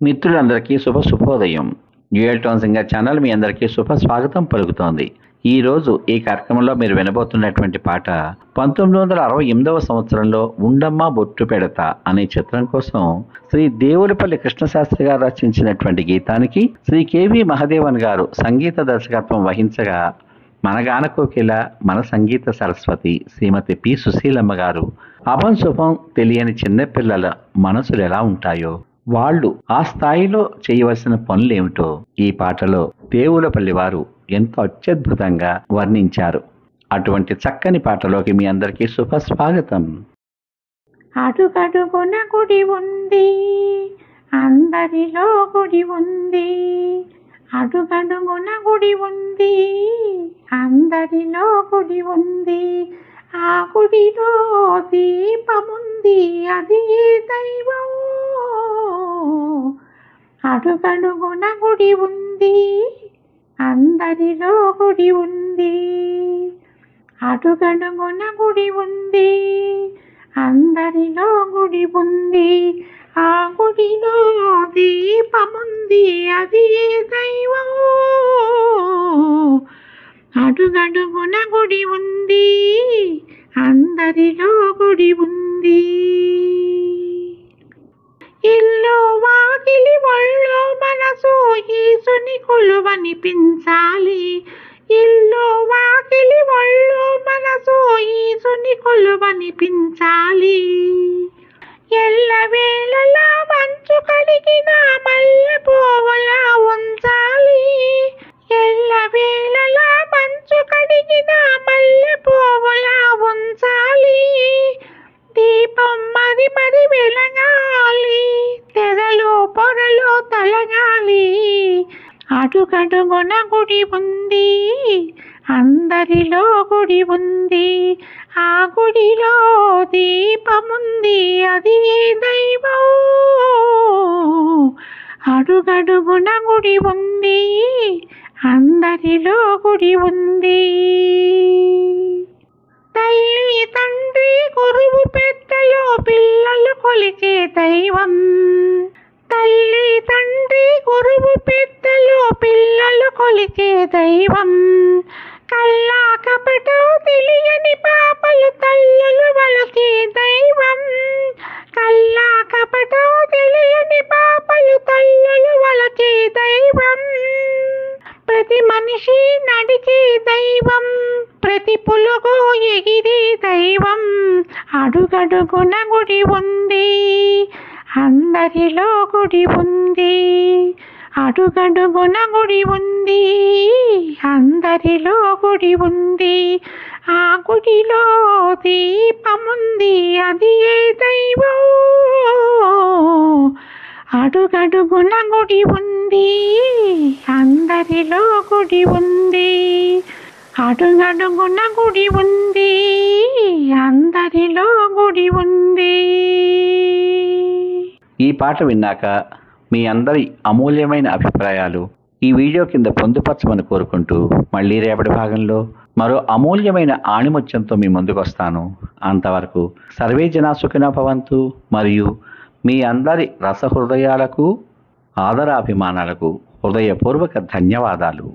మిత్రులందరికీ శుభోదయం. Dual tone singer channel మీ అందరికీ శుభ స్వాగతం పలుకుతోంది. ఈ రోజు ఈ కార్యక్రమంలో మీరు వినబోతున్నటువంటి పాట 1968వ సంవత్సరంలో ఉండమ్మ బొట్టు పెడతా అనే చిత్రం కోసం శ్రీ దేవులపల్లి కృష్ణశాస్త్రి గారు రచించినటువంటి గీతానికి శ్రీ కెవి మహదేవన్ గారు సంగీత దర్శకత్వం వహించగా మన గాన కోకిల, మన సంగీత సరస్వతి శ్రీమతి పి సుశీలమ్మ గారు అభం శుభం తెలియని చిన్నపిల్లల మనసులు ఎలా ఉంటాయో, వాళ్ళు ఆ స్థాయిలో చేయవలసిన పనులేమిటో ఈ పాటలో దేవులపల్లి వారు ఎంతో అత్యద్భుతంగా వర్ణించారు. అటువంటి చక్కని పాటలోకి మీ అందరికీ శుభ స్వాగతం. అడుగడుగున గుడి ఉంది, అందరిలో గుడి ఉంది. అడుగడుగున గుడి ఉంది, అందరిలో గుడి ఉంది. ఆ గుడిలో దీపముంది, అది దైవం. అడుగడుగున గుడి ఉంది, అందరిలో గుడి ఉంది. అడుగడుగున గుడి ఉంది, అందరిలో గుడి ఉంది. ఆ గుడిలో దీపముంది, అది దైవం. అడుగడుగున గుడి ఉంది, అందరిలో గుడి ఉంది. ఇల్లు వాకిలి ఒళ్ళో మనసు ఈసుని కొలువనిపించాలి. ఇల్లు వాకిలి ఒళ్ళో మనసు ఈసుని కొలువనిపించాలి. ఎల్లవేళలా మంచు కడిగిన మల్లె పువ్వులా ఉంచాలి. ఎల్లవేళలా మంచు కడిగిన మల్లె పువ్వులా ఉంచాలి. దీపం మరి మరి వెలగాలి, తెరలు పొరలు తొలగాలి. అడుగడుగున గుడి ఉంది, అందరిలో గుడి ఉంది. ఆ గుడిలో దీపముంది, అది దైవం. అడుగడుగున గుడి ఉంది, అందరిలో గుడి ఉంది. తల్లి తండ్రి గురువు పెద్దలు పిల్లలు కొలిచే దైవం. తల్లి తండ్రి గురువు పెద్దలు పిల్లలు కొలిచే దైవం. కల్లా కపటం తెలియని పాపలు తల్లులు వలచే దైవం. కల్లా కపటం తెలియని పాపలు తల్లులు వలచే దైవం. ప్రతి మనిషి నడిచే దైవం, ప్రతి పులుగు ఎగిరే దైవం. అడుగడుగున గుడి ఉంది, అందరిలో గుడి ఉంది. అడుగడుగున గుడి ఉంది, అందరిలో గుడి ఉంది. ఆ గుడిలో దీపముంది, అది దైవం. అడుగడుగున గుడి ఉంది, అందరిలో గుడి ఉంది. అడుగడుగున గుడి ఉంది, అందరిలో గుడి ఉంది. ఈ పాట విన్నాక మీ అందరి అమూల్యమైన అభిప్రాయాలు ఈ వీడియో కింద పొందుపరచమని కోరుకుంటూ మళ్ళీ రేపటి భాగంలో మరో అమూల్యమైన ఆణిముత్యంతో మీ ముందుకు వస్తాను. అంతవరకు సర్వే జనా సుఖినో భవంతు. మరియు మీ అందరి రసహృదయాలకు, ఆదరాభిమానాలకు హృదయపూర్వక ధన్యవాదాలు.